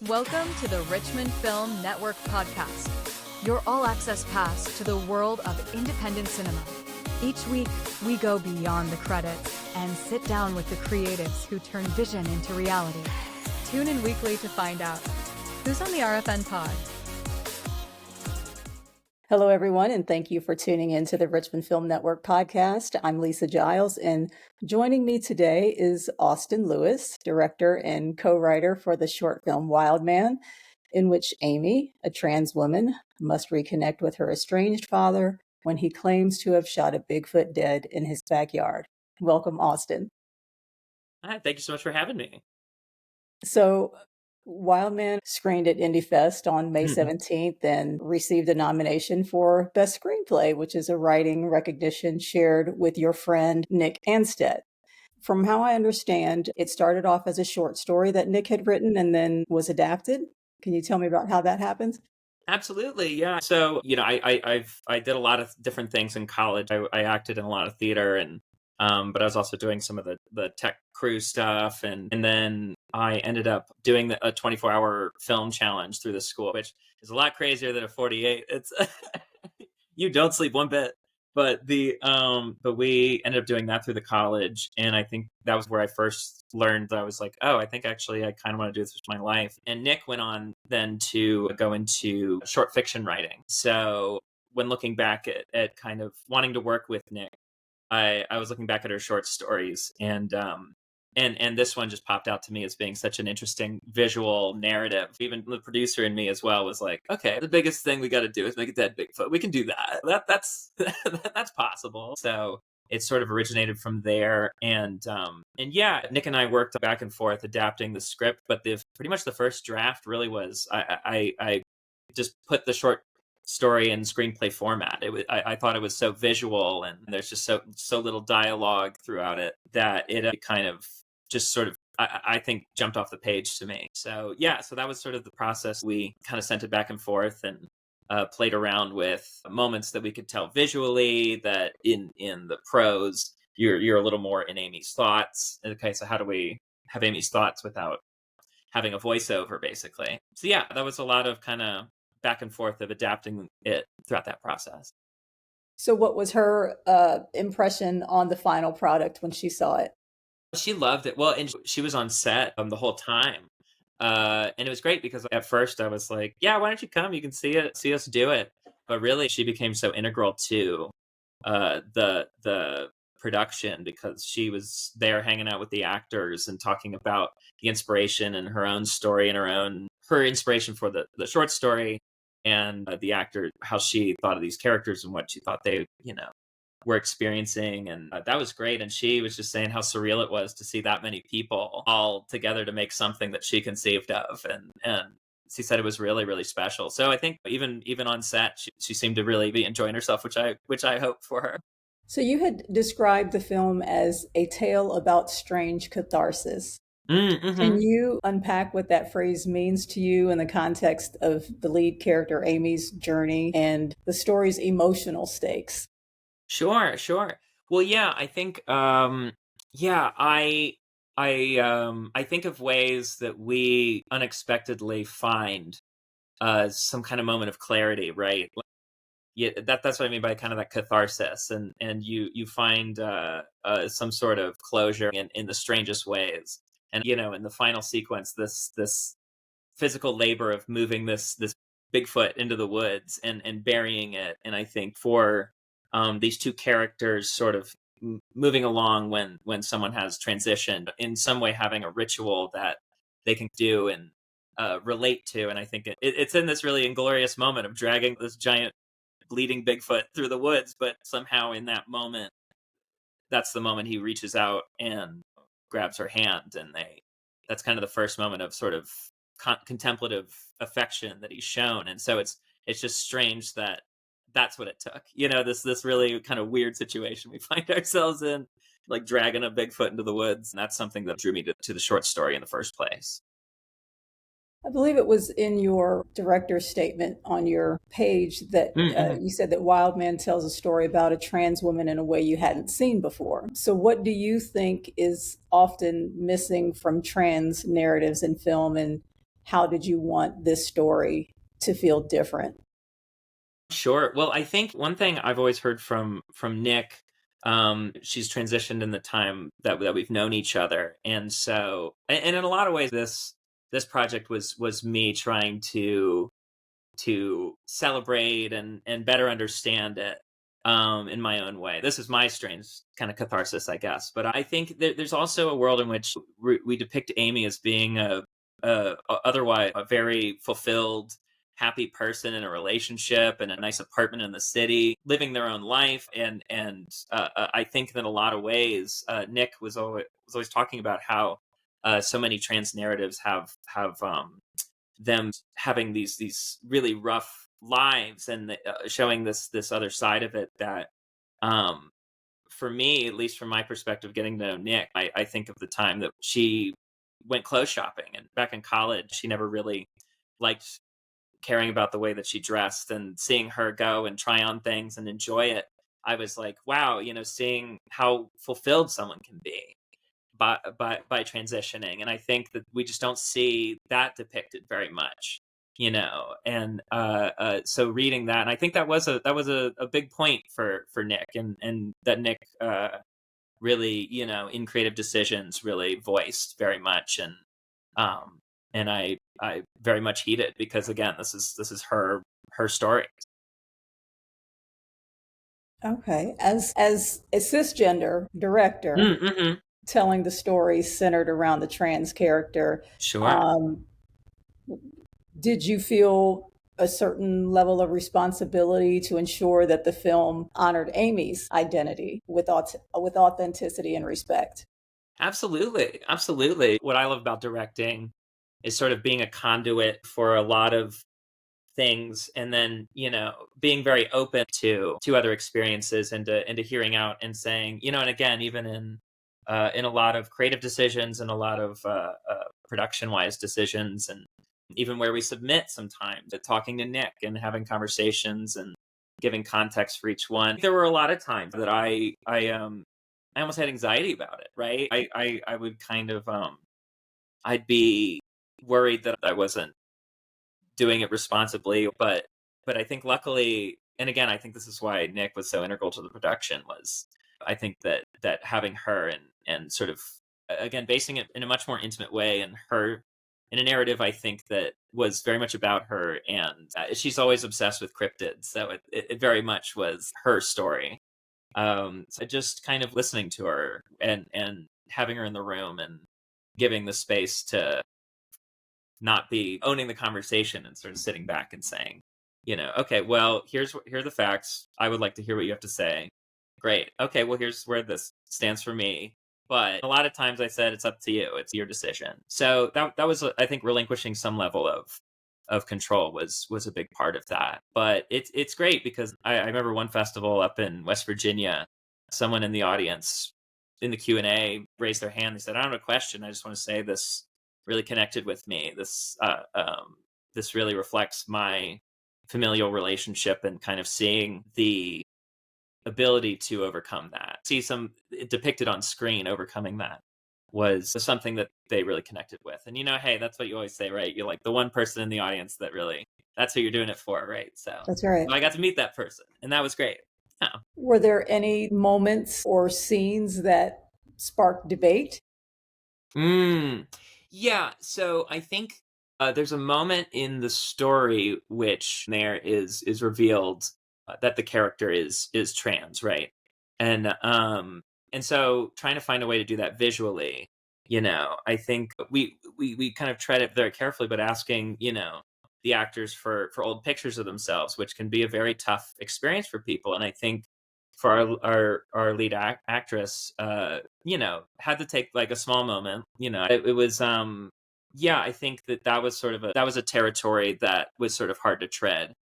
Welcome to the Richmond Film Network podcast, your all-access pass to the world of independent cinema. Each week, we go beyond the credits and sit down with the creatives who turn vision into reality. Tune in weekly to find out who's on the RFN pod. Hello, everyone, and thank you for tuning in to the Richmond Film Network podcast. I'm Lisa Giles, and joining me today is Austin Lewis, director and co-writer for the short film Wildman, in which Amy, a trans woman, must reconnect with her estranged father when he claims to have shot a Bigfoot dead in his backyard. Welcome, Austin. Hi, thank you so much for having me. So, Wildman screened at Indie Fest on May 17th and received a nomination for Best Screenplay, which is a writing recognition shared with your friend Nick Anstead. From how I understand, it started off as a short story that Nick had written and then was adapted. Can you tell me about how that happened? Absolutely, yeah. So, I did a lot of different things in college. I acted in a lot of theater, and but I was also doing some of the tech crew stuff, and then I ended up doing a 24-hour film challenge through the school, which is a lot crazier than a 48. It's you don't sleep one bit. But but we ended up doing that through the college, and I think that was where I first learned that I was like, oh, I think actually I kind of want to do this with my life. And Nick went on then to go into short fiction writing. So when looking back at kind of wanting to work with Nick, I was looking back at her short stories, and this one just popped out to me as being such an interesting visual narrative. Even the producer in me as well was like, okay, the biggest thing we got to do is make a dead Bigfoot. We can do that. That's that's possible. So it sort of originated from there, and yeah, Nick and I worked back and forth adapting the script, but pretty much the first draft really was I just put the short story in screenplay format. I thought it was so visual, and there's just so little dialogue throughout it that it kind of just sort of I think jumped off the page to me. So yeah, so that was sort of the process. We kind of sent it back and forth and played around with moments that we could tell visually that in the prose you're a little more in Amy's thoughts. Okay, so how do we have Amy's thoughts without having a voiceover, basically? So yeah, that was a lot of kind of back and forth of adapting it throughout that process. So what was her impression on the final product when she saw it? She loved it. Well, and she was on set the whole time. And it was great because at first I was like, yeah, why don't you come? You can see us do it. But really, she became so integral to the production because she was there hanging out with the actors and talking about the inspiration and her own story and her inspiration for the short story, and the actor, how she thought of these characters and what she thought they, were experiencing. And that was great. And she was just saying how surreal it was to see that many people all together to make something that she conceived of. And she said it was really, really special. So I think even on set, she seemed to really be enjoying herself, which I hope for her. So you had described the film as a tale about strange catharsis. Mm-hmm. Can you unpack what that phrase means to you in the context of the lead character Amy's journey and the story's emotional stakes? Sure. Well, yeah, I think I think of ways that we unexpectedly find some kind of moment of clarity, right? Yeah, that's what I mean by kind of that catharsis, and you find some sort of closure in the strangest ways. And in the final sequence, this physical labor of moving this Bigfoot into the woods and burying it, and I think for these two characters sort of moving along when someone has transitioned, in some way having a ritual that they can do and relate to, and I think it's in this really inglorious moment of dragging this giant bleeding Bigfoot through the woods, but somehow in that moment, that's the moment he reaches out and grabs her hand, and that's kind of the first moment of sort of contemplative affection that he's shown. And so it's just strange that that's what it took, this really kind of weird situation we find ourselves in, like dragging a Bigfoot into the woods. And that's something that drew me to the short story in the first place. I believe it was in your director's statement on your page that you said that Wildman tells a story about a trans woman in a way you hadn't seen before. So what do you think is often missing from trans narratives in film, and how did you want this story to feel different? Sure. Well, I think one thing I've always heard from Nick, she's transitioned in the time that we've known each other, and so and in a lot of ways, this project was me trying to celebrate and better understand it in my own way. This is my strange kind of catharsis, I guess. But I think there's also a world in which we depict Amy as being a otherwise a very fulfilled, happy person in a relationship and a nice apartment in the city, living their own life. And I think that in a lot of ways, Nick was always talking about how so many trans narratives have them having these really rough lives and showing this other side of it that um for me, at least from my perspective, getting to know Nick, I think of the time that she went clothes shopping, and back in college she never really liked caring about the way that she dressed, and seeing her go and try on things and enjoy it, I was like, wow, seeing how fulfilled someone can be by transitioning. And I think that we just don't see that depicted very much, and so reading that, and I think that was a big point for Nick, and that Nick really, in creative decisions, really voiced very much. And I very much heed it, because again, this is her story. Okay. As a cisgender director Mm-hmm. telling the story centered around the trans character, Sure. um, did you feel a certain level of responsibility to ensure that the film honored Amy's identity with authenticity and respect? Absolutely. Absolutely. What I love about directing is sort of being a conduit for a lot of things, and then, being very open to other experiences, and to hearing out and saying, and again, even in a lot of creative decisions and a lot of production wise decisions, and even where we submit sometimes, talking to Nick and having conversations and giving context for each one. There were a lot of times that I almost had anxiety about it, right? I would kind of I'd be worried that I wasn't doing it responsibly, but I think luckily, and again, I think this is why Nick was so integral to the production, was I think that having her, and sort of again basing it in a much more intimate way, and her in a narrative, I think, that was very much about her, and she's always obsessed with cryptids, so it very much was her story. So just kind of listening to her, and having her in the room, and giving the space to not be owning the conversation, and sort of sitting back and saying, okay, well, here are the facts. I would like to hear what you have to say. Great. Okay, well, here's where this stands for me. But a lot of times I said, it's up to you. It's your decision. So that was, I think, relinquishing some level of control was a big part of that. But it's great, because I remember one festival up in West Virginia, someone in the audience in the Q&A raised their hand. They said, I don't have a question. I just want to say this really connected with me. This really reflects my familial relationship, and kind of seeing the ability to overcome that, see some depicted on screen, overcoming that was something that they really connected with. And hey, that's what you always say, right? You're like the one person in the audience that really, that's who you're doing it for, right? So That's right. I got to meet that person, and that was great. Yeah. Were there any moments or scenes that sparked debate? Mm. Yeah. So I think there's a moment in the story which there is revealed that the character is trans, right? And so trying to find a way to do that visually, I think we kind of tread it very carefully, but asking, the actors for old pictures of themselves, which can be a very tough experience for people. And I think for our lead actress, had to take like a small moment. It was yeah, I think that was sort of that was a territory that was sort of hard to tread.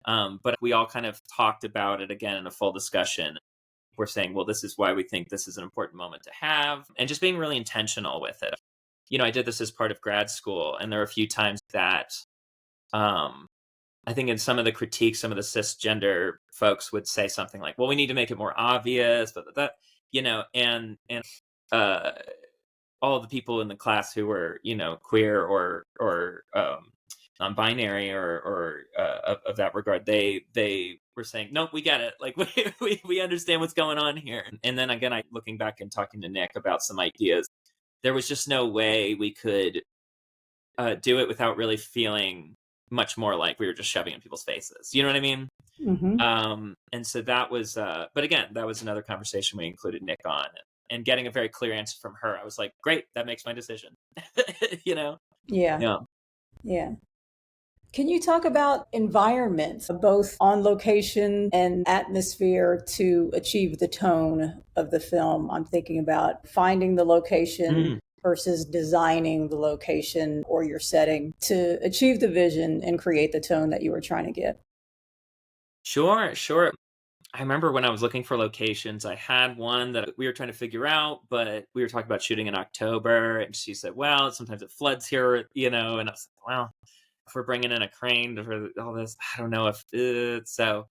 But we all kind of talked about it again in a full discussion. We're saying, well, this is why we think this is an important moment to have, and just being really intentional with it. I did this as part of grad school, and there were a few times that um I think in some of the critiques, some of the cisgender folks would say something like, "Well, we need to make it more obvious," but that, and uh, all the people in the class who were, queer or non-binary or of that regard, they were saying, nope, we get it. Like we understand what's going on here. And then again, I looking back and talking to Nick about some ideas, there was just no way we could do it without really feeling much more like we were just shoving in people's faces. You know what I mean? Hmm. And so that was, but again, that was another conversation we included Nick on, and getting a very clear answer from her. I was like, great, that makes my decision. You know? Yeah. Yeah. Yeah. Can you talk about environments, both on location and atmosphere, to achieve the tone of the film? I'm thinking about finding the location Mm. versus designing the location or your setting to achieve the vision and create the tone that you were trying to get. Sure, sure. I remember when I was looking for locations, I had one that we were trying to figure out, but we were talking about shooting in October, and she said, "Well, sometimes it floods here, you know." And I was like, "Well, if we're bringing in a crane for all this, I don't know if so."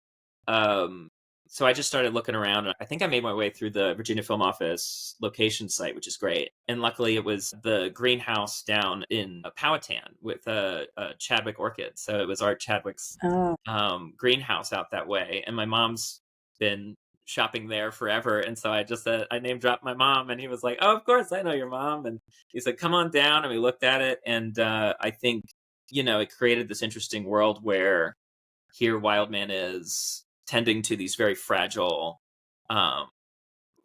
Um, so I just started looking around. I think I made my way through the Virginia Film Office location site, which is great. And luckily, it was the greenhouse down in Powhatan with Chadwick Orchid. So it was Art Chadwick's Oh, greenhouse out that way. And my mom's been shopping there forever. And so I just said, I name dropped my mom, and he was like, "Oh, of course, I know your mom." And he said, "Come on down." And we looked at it. And I think, it created this interesting world where here Wildman is tending to these very fragile um,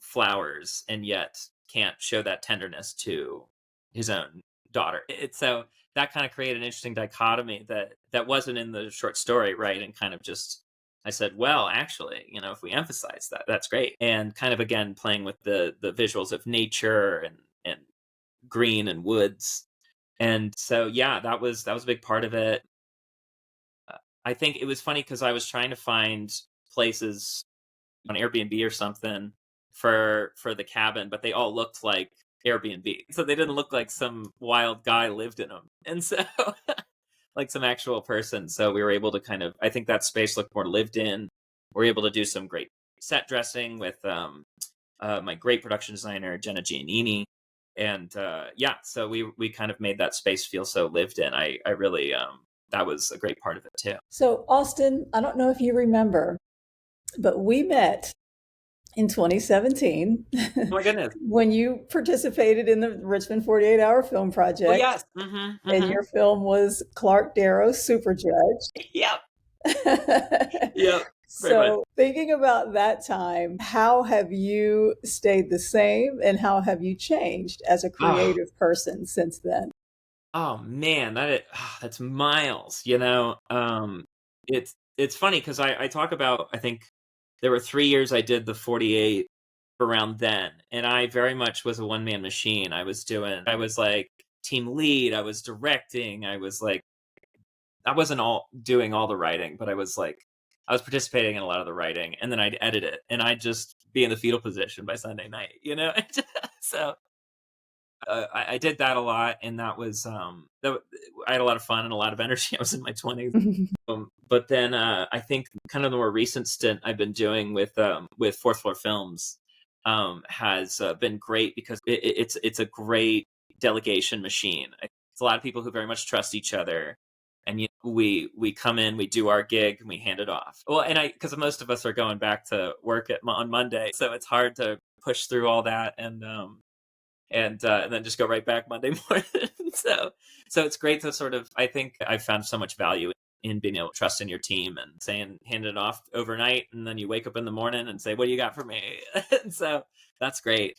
flowers, and yet can't show that tenderness to his own daughter. It's so that kind of created an interesting dichotomy that wasn't in the short story, right? And kind of just I said, well, actually, if we emphasize that, that's great. And kind of again playing with the visuals of nature and green and woods. And so yeah, that was a big part of it. I think it was funny because I was trying to find places on Airbnb or something for the cabin, but they all looked like Airbnb. So they didn't look like some wild guy lived in them. And so like some actual person. So we were able to kind of I think that space looked more lived in. We were able to do some great set dressing with my great production designer Jenna Giannini. And yeah, so we kind of made that space feel so lived in. I really that was a great part of it too. so Austin, I don't know if you remember, but we met in 2017 Oh my goodness. when you participated in the Richmond 48-hour film Oh project, yes. and your film was Clark Darrow's Super Judge. Yep. Yep. Very much. So, thinking about that time, how have you stayed the same and how have you changed as a Oh, creative person since then? oh man, that's miles. It's funny because I talk about I think there were 3 years I did the 48 around then, and I very much was a one man machine. I was like team lead, I was directing, I wasn't all doing all the writing, but I was participating in a lot of the writing, and then I'd edit it, and I'd just be in the fetal position by Sunday night. So I did that a lot, and I had a lot of fun and a lot of energy. I was in my 20s. But then I think kind of the more recent stint I've been doing with Fourth Floor Films has been great because it's a great delegation machine. It's a lot of people who very much trust each other, and we come in, we do our gig, and we hand it off. Well, and I because most of us are going back to work on Monday, so it's hard to push through all that and then just go right back Monday morning. So it's great to sort of I think I've found so much value in being able to trust in your team and hand it off overnight, and then you wake up in the morning and say, "What do you got for me?" And so that's great.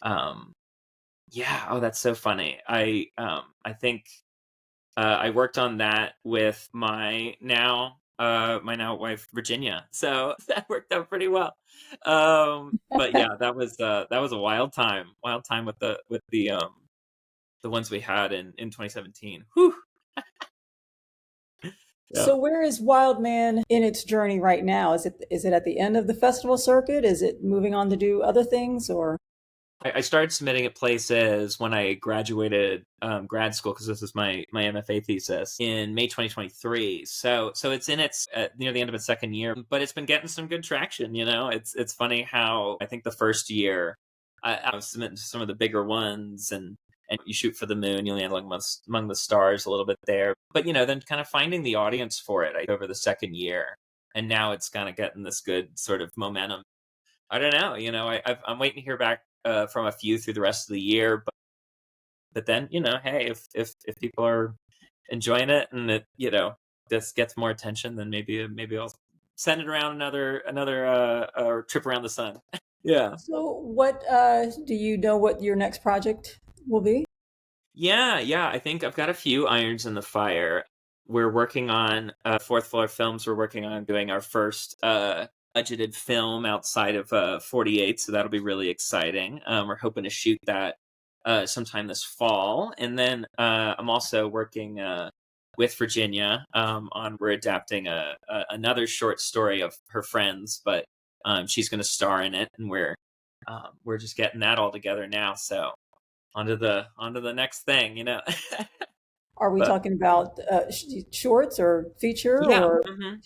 Um, yeah. Oh, that's so funny. I think I worked on that with my now wife Virginia, so that worked out pretty well. But yeah, that was a wild time with the ones we had in 2017. Whew. Yeah. So, where is Wildman in its journey right now? Is it at the end of the festival circuit? Is it moving on to do other things, or? I started submitting at places when I graduated grad school because this is my MFA thesis in May 2023. So it's in its near the end of its second year, but it's been getting some good traction. It's funny how I think the first year I was submitting to some of the bigger ones, and you shoot for the moon, you land among the stars a little bit there. But then kind of finding the audience for it over the second year, and now it's kind of getting this good sort of momentum. I don't know, I'm waiting to hear back from a few through the rest of the year, but then hey, if people are enjoying it and it this gets more attention, then maybe I'll send it around another trip around the sun. Yeah. So, what do you know what your next project will be? Yeah. I think I've got a few irons in the fire. We're working on Fourth Floor Films. We're working on doing our first budgeted film outside of 48, so that'll be really exciting. We're hoping to shoot that sometime this fall, and then I'm also working with Virginia on we're adapting another short story of her friends, but she's going to star in it, and we're just getting that all together now. So onto the next thing. Are we But talking about shorts or feature yeah, or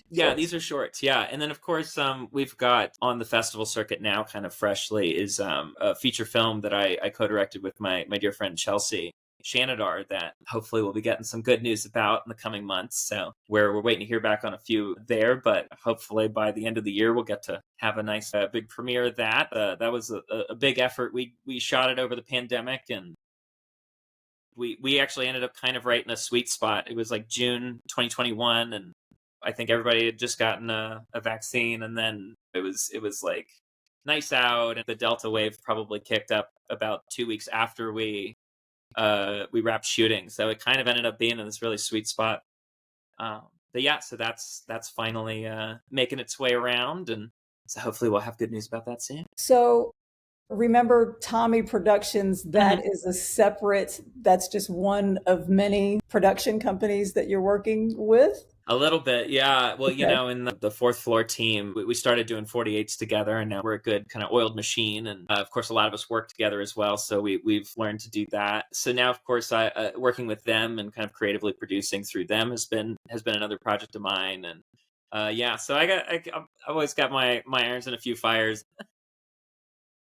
yeah, shorts? these are shorts. Yeah, and then of course we've got on the festival circuit now, kind of freshly, is a feature film that I co-directed with my dear friend Chelsea Shanadar, that hopefully we'll be getting some good news about in the coming months. So we're waiting to hear back on a few there, but hopefully by the end of the year we'll get to have a nice big premiere of that. That was a big effort. We shot it over the pandemic, and we actually ended up kind of right in a sweet spot. It was like June 2021, and I think everybody had just gotten a vaccine, and then it was like nice out, and the Delta wave probably kicked up about 2 weeks after we wrapped shooting. So it kind of ended up being in this really sweet spot. But yeah, so that's finally making its way around, and so hopefully we'll have good news about that soon. So, remember Tommy Productions, that Mhm. is a separate, that's just one of many production companies that you're working with? A little bit, yeah. Well, Okay. in the Fourth Floor team, we started doing 48s together, and now we're a good kind of oiled machine. And of course, a lot of us work together as well, so we've learned to do that. So now, of course, I working with them and kind of creatively producing through them has been another project of mine. And yeah, so I've always got my irons in a few fires.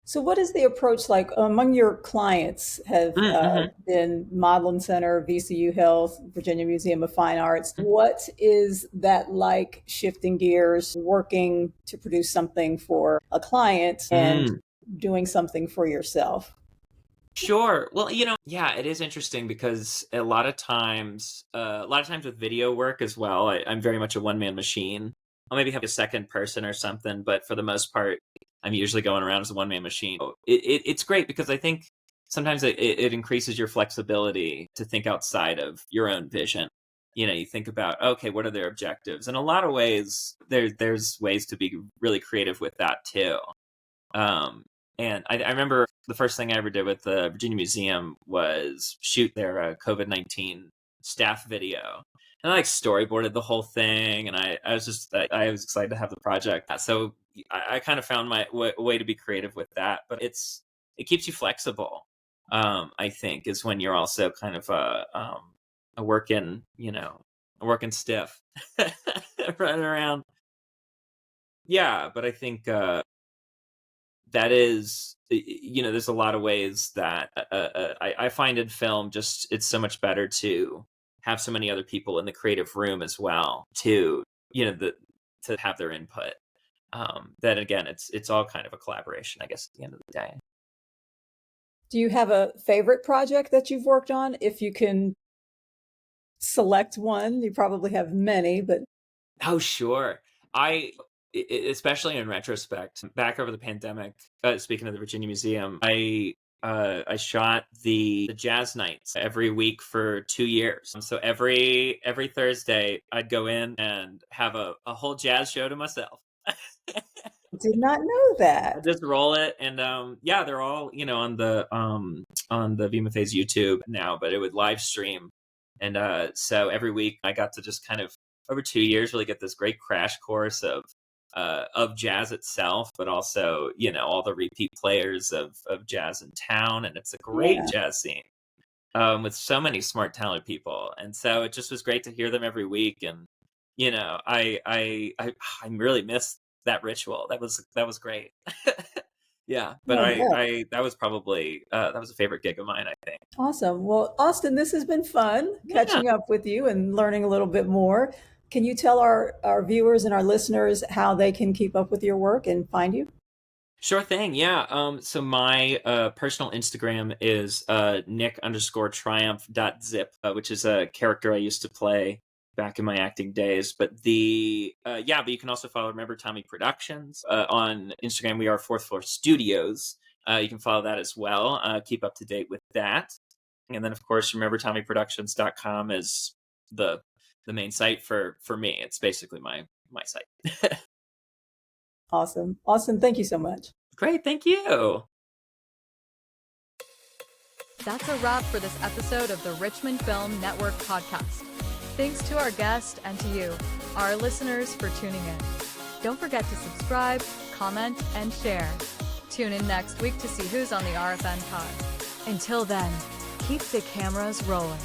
So, what is the approach like among your clients? Have Mm-hmm. been Modlin Center, VCU Health, Virginia Museum of Fine Arts. What is that like, shifting gears, working to produce something for a client and doing something for yourself? Sure. Well, yeah, it is interesting because a lot of times with video work as well, I'm very much a one man machine. I'll maybe have a second person or something, but for the most part, I'm usually going around as a one man machine. It's great because I think sometimes it increases your flexibility to think outside of your own vision. You think about, okay, what are their objectives? In a lot of ways, there's ways to be really creative with that too. Um, and I remember the first thing I ever did with the Virginia Museum was shoot their COVID-19 staff video. And I like storyboarded the whole thing, and I was excited to have the project. So I kind of found my way to be creative with that, but it keeps you flexible. I think is when you're also kind of a working a working stiff running around. Yeah, but I think that is there's a lot of ways that I find in film, just it's so much better to have so many other people in the creative room as well to the to have their input. That again, it's all kind of a collaboration, I guess, at the end of the day. Do you have a favorite project that you've worked on? If you can select one, you probably have many, but Oh, sure. Especially in retrospect, back over the pandemic, speaking of the Virginia Museum, I shot the jazz nights every week for 2 years. So every Thursday, I'd go in and have a whole jazz show to myself. did not know I that. just roll it, and yeah, they're all on the VMFA's YouTube now, but it would live stream, and so every week I got to just kind of over 2 years really get this great crash course of jazz itself, but also all the repeat players of jazz in town, and it's a great Yeah. jazz scene with so many smart, talented people, and so it just was great to hear them every week, and I really missed that ritual. That was great. Yeah, but No, yeah. that was probably that was a favorite gig of mine, I think. Awesome. Well, Austin, this has been fun Yeah. catching up with you and learning a little bit more. Can you tell our viewers and our listeners how they can keep up with your work and find you? Sure thing. Yeah. So my personal Instagram is Nick_triumph.zip, which is a character I used to play back in my acting days. But but you can also follow Remember Tommy Productions on Instagram. We are Fourth Floor Studios. You can follow that as well. Keep up to date with that. And then of course, RememberTommyProductions.com is the the main site for me. It's basically my site. Awesome. Austin, thank you so much. Great. Thank you. That's a wrap for this episode of the Richmond Film Network podcast. Thanks to our guest and to you, our listeners, for tuning in. Don't forget to subscribe, comment, and share. Tune in next week to see who's on the RFN pod. Until then, keep the cameras rolling.